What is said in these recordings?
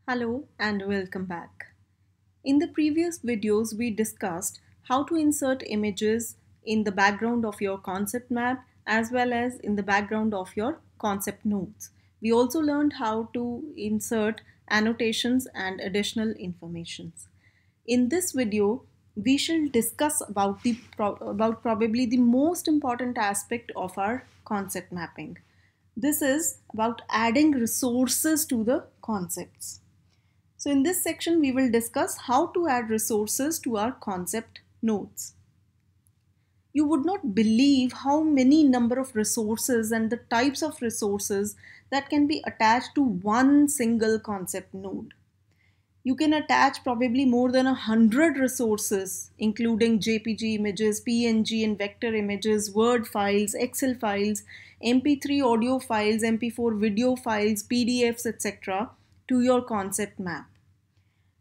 Hello and welcome back. In the previous videos, we discussed how to insert images in the background of your concept map as well as in the background of your concept notes. We also learned how to insert annotations and additional informations. In this video, we shall discuss about probably the most important aspect of our concept mapping. This is about adding resources to the concepts. So in this section, we will discuss how to add resources to our concept notes. You would not believe how many number of resources and the types of resources that can be attached to one single concept node. You can attach probably more than 100 resources, including JPG images, PNG and vector images, Word files, Excel files, MP3 audio files, MP4 video files, PDFs, etc. to your concept map.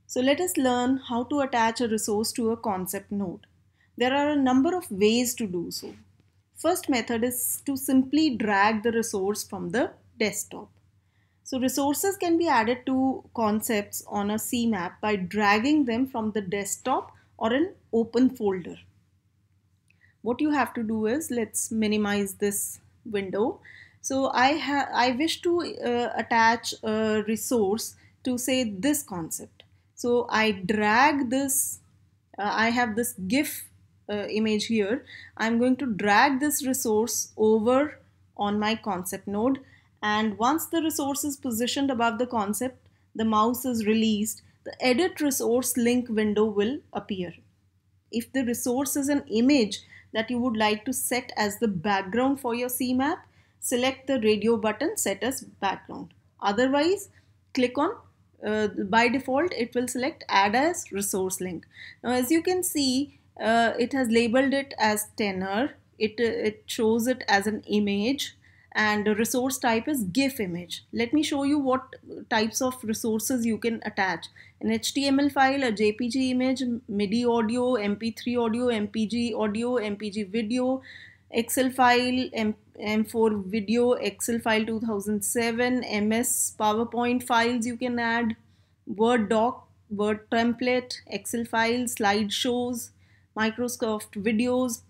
So let us learn how to attach a resource to a concept node. There are a number of ways to do so. First method is to simply drag the resource from the desktop. So resources can be added to concepts on a CMap by dragging them from the desktop or an open folder. What you have to do is, let's minimize this window. So I wish to attach a resource to say this concept. So I drag this, I have this GIF image here. I'm going to drag this resource over on my concept node, and once the resource is positioned above the concept, the mouse is released, the edit resource link window will appear. If the resource is an image that you would like to set as the background for your CMap, select the radio button, set as background. Otherwise, click on by default it will select add as resource link. Now as you can see, it has labeled it as tenor, it shows it as an image, and the resource type is GIF image. Let me show you what types of resources you can attach: an HTML file, a JPG image, MIDI audio, MP3 audio, MPG audio, MPG video, Excel file, M4 video, Excel file 2007, MS PowerPoint files you can add, Word doc, Word template, Excel files, slideshows, Microsoft videos,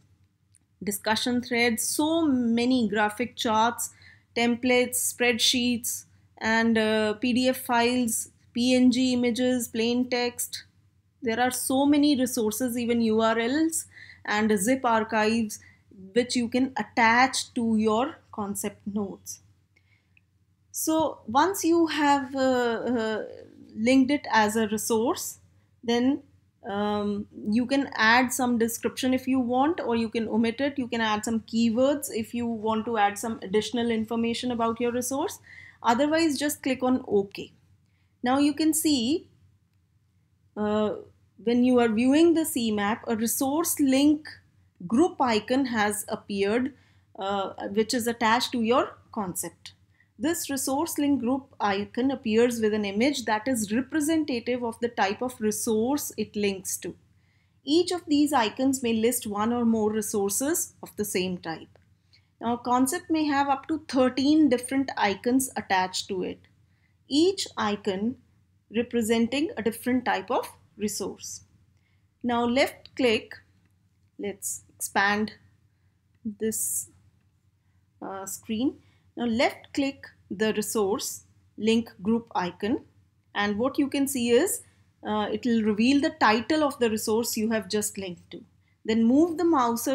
discussion threads, so many graphic charts, templates, spreadsheets, and PDF files, PNG images, plain text. There are so many resources, even URLs and zip archives, which you can attach to your concept notes. So once you have linked it as a resource, then you can add some description if you want, or you can omit it. You can add some keywords if you want to add some additional information about your resource. Otherwise, just click on OK. Now you can see when you are viewing the CMap, a resource link group icon has appeared, which is attached to your concept. This resource link group icon appears with an image that is representative of the type of resource it links to. Each of these icons may list one or more resources of the same type. Now, a concept may have up to 13 different icons attached to it, each icon representing a different type of resource. Now, left click, let's expand this screen. Now left click the resource link group icon, and what you can see is it will reveal the title of the resource you have just linked to. Then move the mouse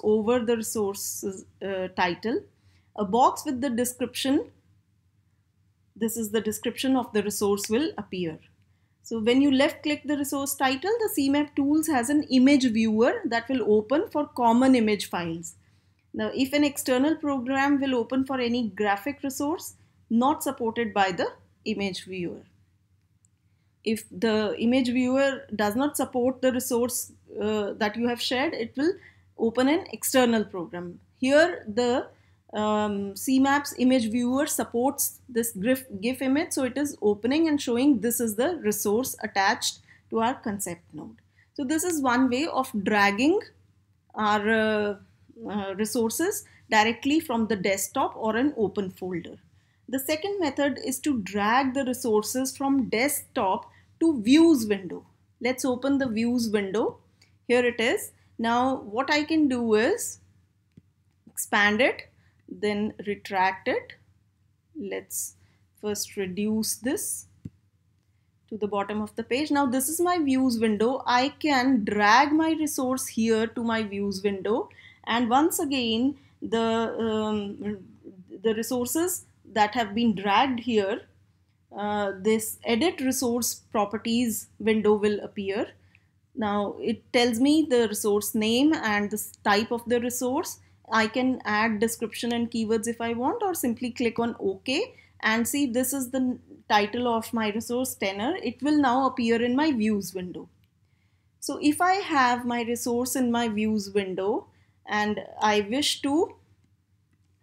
over the resource's title. A box with the description, this is the description of the resource, will appear. So when you left click the resource title, the CMap Tools has an image viewer that will open for common image files. Now, if an external program will open for any graphic resource not supported by the image viewer. If the image viewer does not support the resource that you have shared, it will open an external program. Here, the CMap's image viewer supports this GIF image, so it is opening and showing this is the resource attached to our concept node. So this is one way of dragging our resources directly from the desktop or an open folder. The second method is to drag the resources from desktop to views window. Let's open the views window. Here it is. Now what I can do is expand it, then retract it. Let's first reduce this to the bottom of the page. Now this is my views window. I can drag my resource here to my views window, and once again the resources that have been dragged here, this edit resource properties window will appear. Now it tells me the resource name and the type of the resource. I can add description and keywords if I want, or simply click on OK, and see this is the title of my resource tenor. It will now appear in my views window. So if I have my resource in my views window and I wish to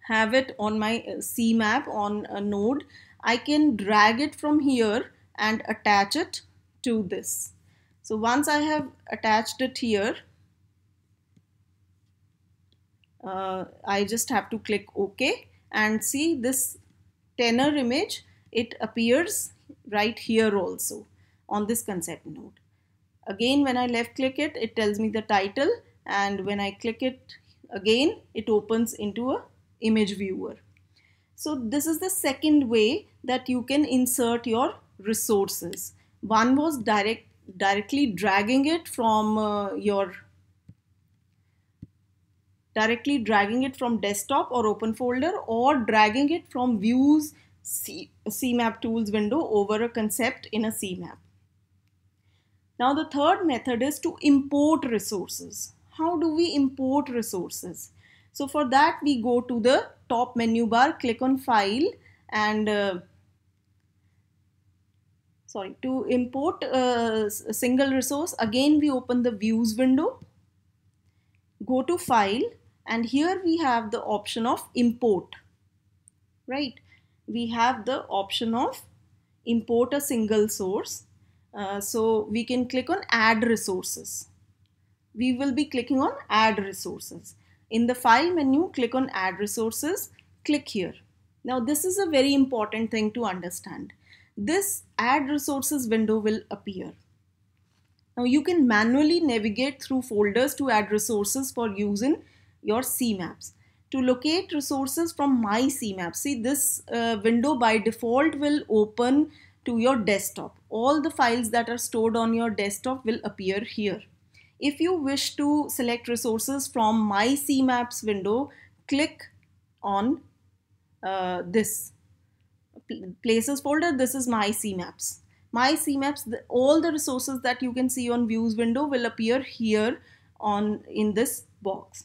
have it on my CMap on a node, I can drag it from here and attach it to this. So once I have attached it here, I just have to click OK, and see this tenor image, it appears right here also on this concept node. Again, when I left click it, it tells me the title, and when I click it again, it opens into a image viewer. So this is the second way that you can insert your resources. One was directly dragging it from desktop or open folder, or dragging it from views CMap Tools window over a concept in a CMap. Now the third method is to import resources. How do we import resources? So for that we go to the top menu bar, click on File, and to import a single resource, again we open the Views window, go to File, and here we have the option of Import. Right? We have the option of import a single source. So we can click on Add Resources. We will be clicking on Add Resources. In the File menu, click on Add Resources, click here. Now this is a very important thing to understand. This Add Resources window will appear. Now you can manually navigate through folders to add resources for use in your CMaps. To locate resources from my CMap, see this window by default will open to your desktop. All the files that are stored on your desktop will appear here. If you wish to select resources from my CMaps window, click on this places folder. This is my CMaps. My CMaps, all the resources that you can see on views window will appear here in this box.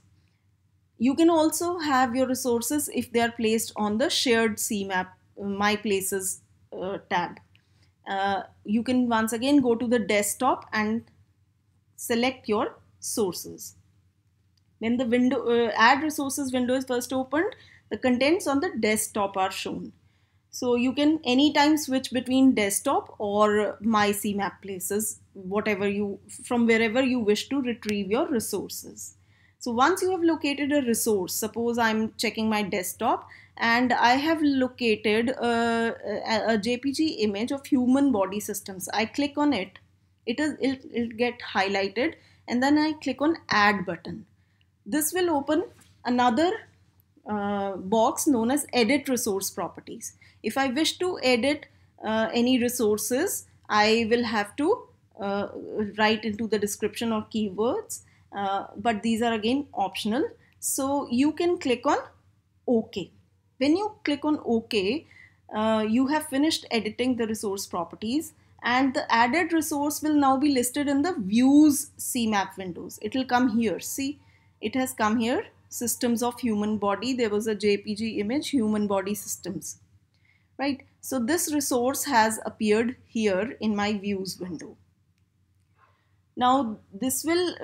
You can also have your resources if they are placed on the shared CMap My Places tab. You can once again go to the desktop and select your sources. When the window Add Resources window is first opened, the contents on the desktop are shown. So you can anytime switch between desktop or My CMap Places, from wherever you wish to retrieve your resources. So once you have located a resource, suppose I'm checking my desktop and I have located a JPG image of human body systems. I click on it, it'll get highlighted, and then I click on Add button. This will open another box known as Edit Resource Properties. If I wish to edit any resources, I will have to write into the description or keywords. But these are again optional. So you can click on OK. When you click on OK, you have finished editing the resource properties, and the added resource will now be listed in the Views CMap windows. It will come here. See, it has come here. Systems of human body. There was a JPG image, human body systems. Right. So this resource has appeared here in my Views window. Now this will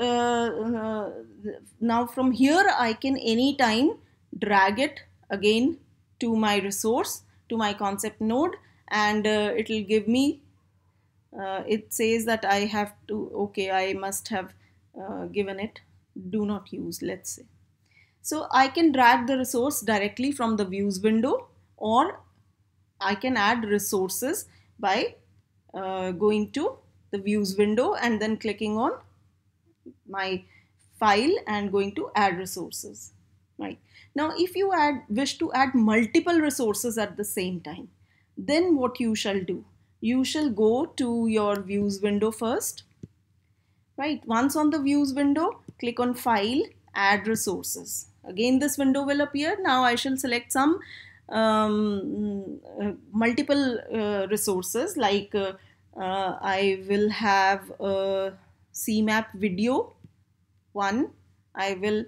now from here I can anytime drag it again to my resource, to my concept node, and it will give me it says that I have to, okay, I must have given it do not use, let's say. So I can drag the resource directly from the views window, or I can add resources by going to the views window and then clicking on my file and going to add resources. Right. Now, if you wish to add multiple resources at the same time, then what you shall do? You shall go to your views window first. Right. Once on the views window, click on file, add resources. Again, this window will appear. Now I shall select some multiple resources, like I will have a CMap video one. I will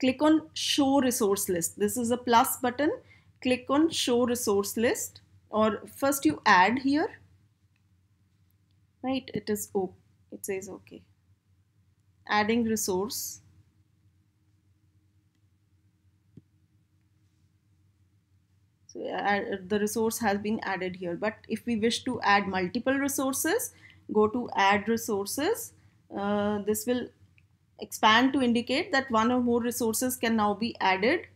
click on show resource list. This is a plus button. Click on show resource list, or first you add here. Right, it is okay. It says okay. Adding resource. So the resource has been added here. But if we wish to add multiple resources, go to add resources. This will expand to indicate that one or more resources can now be added.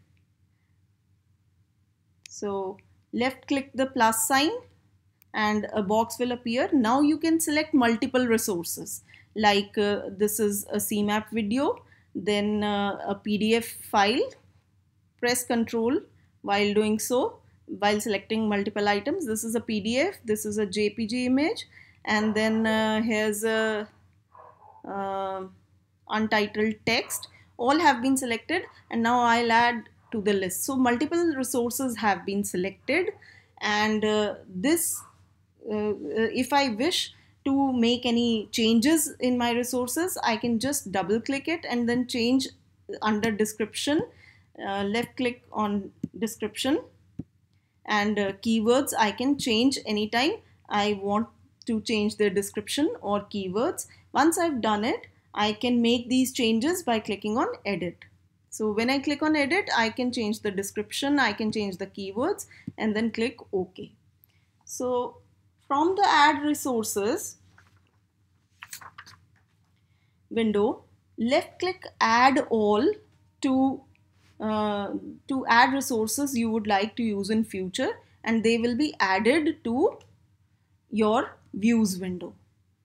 So left click the plus sign and a box will appear. Now you can select multiple resources, like this is a CMap video, then a PDF file. Press Ctrl while doing so, while selecting multiple items. This is a PDF, this is a JPG image, and then here's a untitled text. All have been selected, and now I'll add to the list. So multiple resources have been selected, and if I wish to make any changes in my resources, I can just double click it and then change under description. Left click on description, and keywords I can change anytime I want to change the description or keywords. Once I've done it, I can make these changes by clicking on edit. So when I click on edit, I can change the description, I can change the keywords, and then click OK. So from the add resources window, left click add all to add resources you would like to use in future, and they will be added to your views window.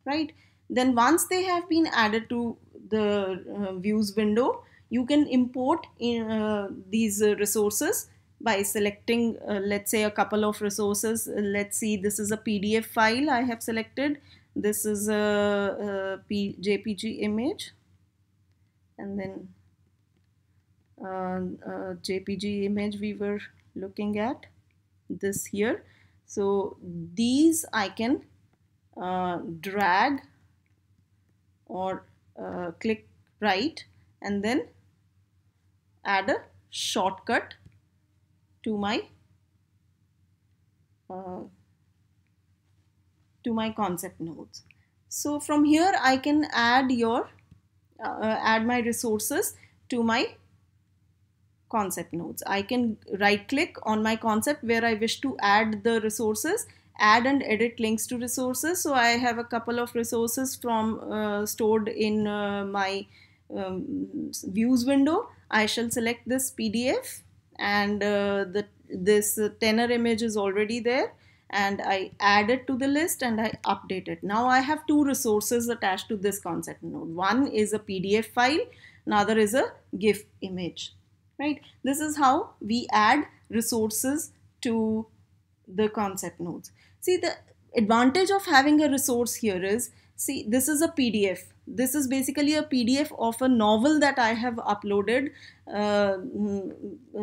Right. Then once they have been added to the views window, you can import in, these resources by selecting let's say a couple of resources. Let's see, this is a PDF file I have selected. This is a JPG image, and then JPG image we were looking at, this here. So these I can drag or click right and then add a shortcut to my concept nodes. So from here I can add my resources to my concept nodes. I can right click on my concept where I wish to add the resources, add and edit links to resources. So I have a couple of resources from stored in my views window. I shall select this PDF, and this tenor image is already there, and I add it to the list and I update it. Now I have two resources attached to this concept node. One is a PDF file, another is a GIF image. Right? This is how we add resources to the concept nodes. See, the advantage of having a resource here is, see, this is a PDF. This is basically a PDF of a novel that I have uploaded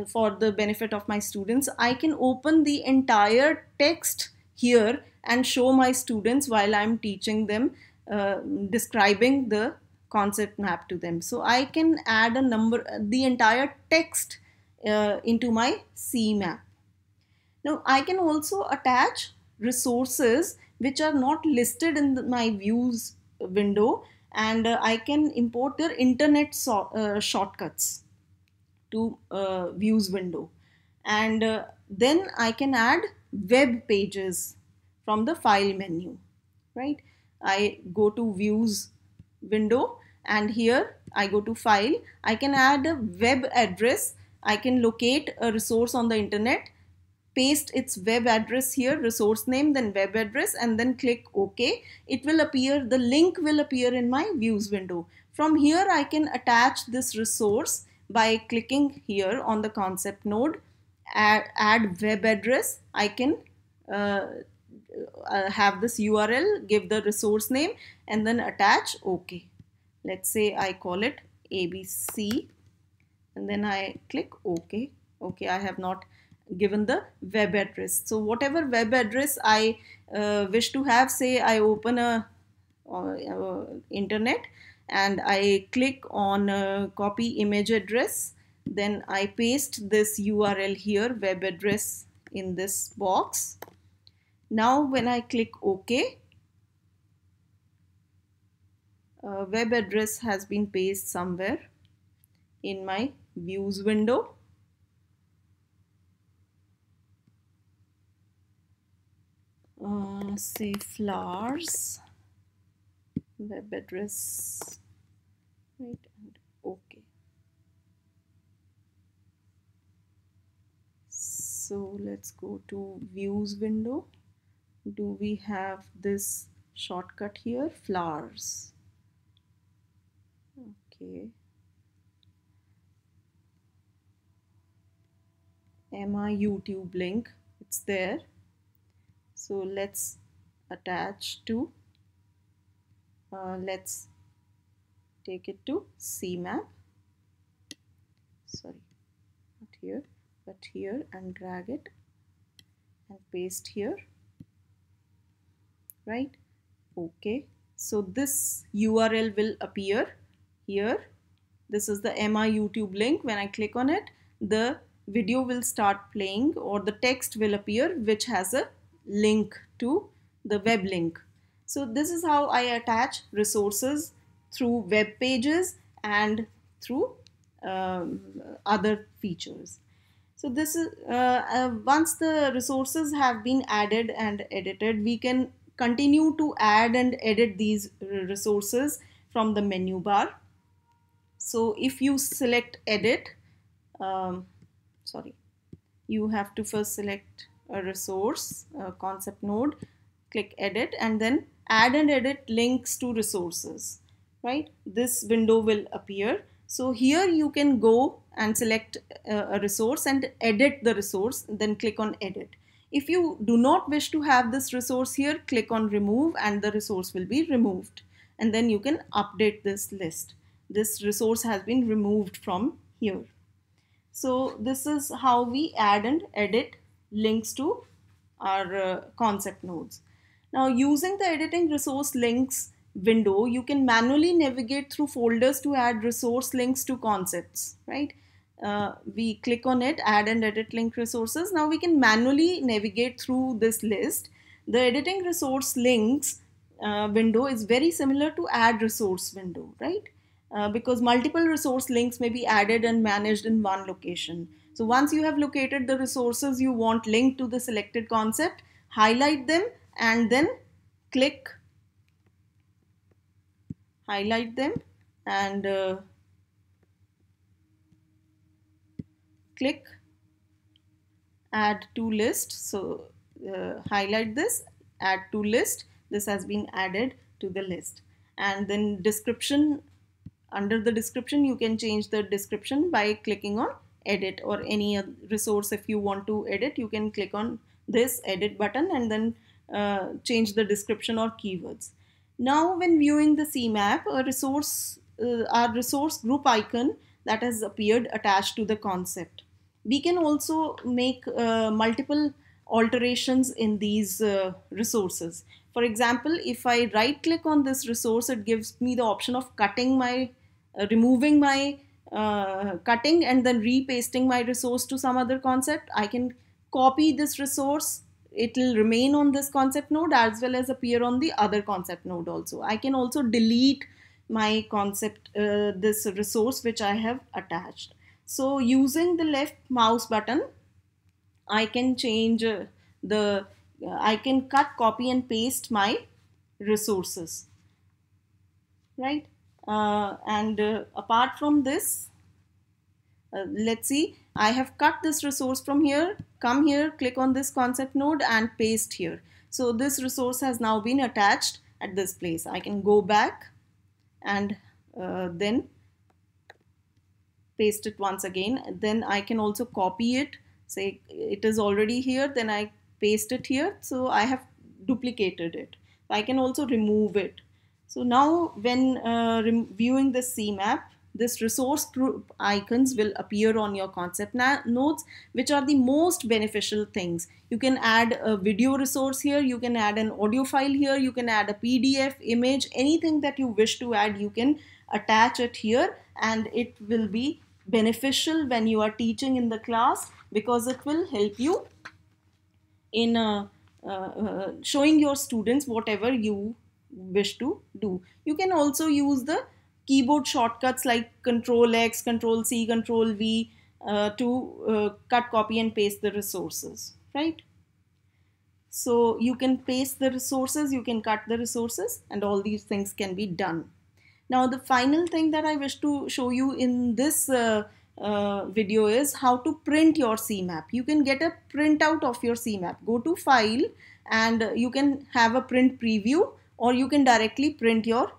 for the benefit of my students. I can open the entire text here and show my students while I'm teaching them, describing the concept map to them. So I can add the entire text into my CMap. Now I can also attach resources which are not listed in my views window, and I can import their internet shortcuts to views window, and then I can add web pages from the file menu. Right? I go to views window, and here I go to file. I can add a web address. I can locate a resource on the internet, paste its web address here, resource name, then web address, and then click OK. It will appear, the link will appear in my views window. From here I can attach this resource by clicking here on the concept node, add web address. I can have this URL, give the resource name, and then attach OK. Let's say I call it ABC, and then I click OK. Okay, I have not given the web address. So whatever web address I wish to have, say I open a internet and I click on copy image address, then I paste this URL here, web address, in this box. Now when I click OK, web address has been pasted somewhere in my views window. Say flowers, web address, right, and OK. So let's go to views window. Do we have this shortcut here, flowers? Okay. My YouTube link, it's there. So let's attach to, let's take it to CMap. Sorry, not here, but here, and drag it and paste here. Right? Okay. So this URL will appear here. This is the my YouTube link. When I click on it, the video will start playing, or the text will appear which has a link to the web link. So this is how I attach resources through web pages and through other features. So this is once the resources have been added and edited, we can continue to add and edit these resources from the menu bar. So if you select edit, you have to first select a resource, a concept node, click edit, and then add and edit links to resources, right? This window will appear. So here you can go and select a resource and edit the resource, then click on edit. If you do not wish to have this resource here, click on remove and the resource will be removed. And then you can update this list. This resource has been removed from here. So this is how we add and edit links to our concept nodes. Now using the editing resource links window, you can manually navigate through folders to add resource links to concepts, right? We click on it, add and edit link resources. Now we can manually navigate through this list. The editing resource links window is very similar to add resource window, right? Because multiple resource links may be added and managed in one location. So once you have located the resources you want linked to the selected concept, highlight them and then click highlight them and click add to list. So highlight this, add to list. This has been added to the list. And then description, under the description you can change the description by clicking on edit, or any resource if you want to edit, you can click on this edit button and then change the description or keywords. Now when viewing the CMap, our resource group icon that has appeared attached to the concept. We can also make multiple alterations in these resources. For example, if I right click on this resource, it gives me the option of cutting my removing my cutting and then repasting my resource to some other concept. I can copy this resource, it will remain on this concept node as well as appear on the other concept node also. I can also delete my concept, this resource which I have attached. So using the left mouse button, I can change I can cut, copy and paste my resources, right? Apart from this, let's see, I have cut this resource from here come here, click on this concept node and paste here. So this resource has now been attached at this place. I can go back and then paste it once again. Then I can also copy it, say it is already here, then I paste it here. So I have duplicated it. I can also remove it. So now when viewing the CMap, this resource group icons will appear on your concept nodes, which are the most beneficial things. You can add a video resource here, you can add an audio file here, you can add a PDF, image, anything that you wish to add, you can attach it here, and it will be beneficial when you are teaching in the class, because it will help you in showing your students whatever you wish to do. You can also use the keyboard shortcuts like Control X, Control C, Control V to cut, copy and paste the resources, right? So you can paste the resources, you can cut the resources, and all these things can be done. Now the final thing that I wish to show you in this video is how to print your CMap. You can get a printout of your CMap. Go to File and you can have a print preview, or you can directly print your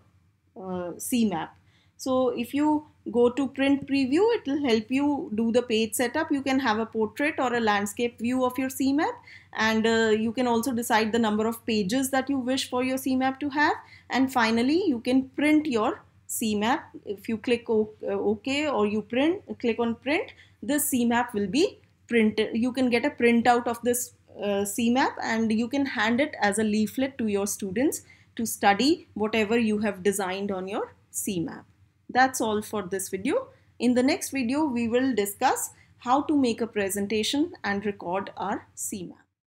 CMap. So if you go to print preview, it will help you do the page setup. You can have a portrait or a landscape view of your CMap, and you can also decide the number of pages that you wish for your CMap to have. And finally, you can print your CMap. If you click OK or you click on print, this CMap will be printed. You can get a printout of this CMap, and you can hand it as a leaflet to your students to study whatever you have designed on your CMap. That's all for this video. In the next video, we will discuss how to make a presentation and record our CMap.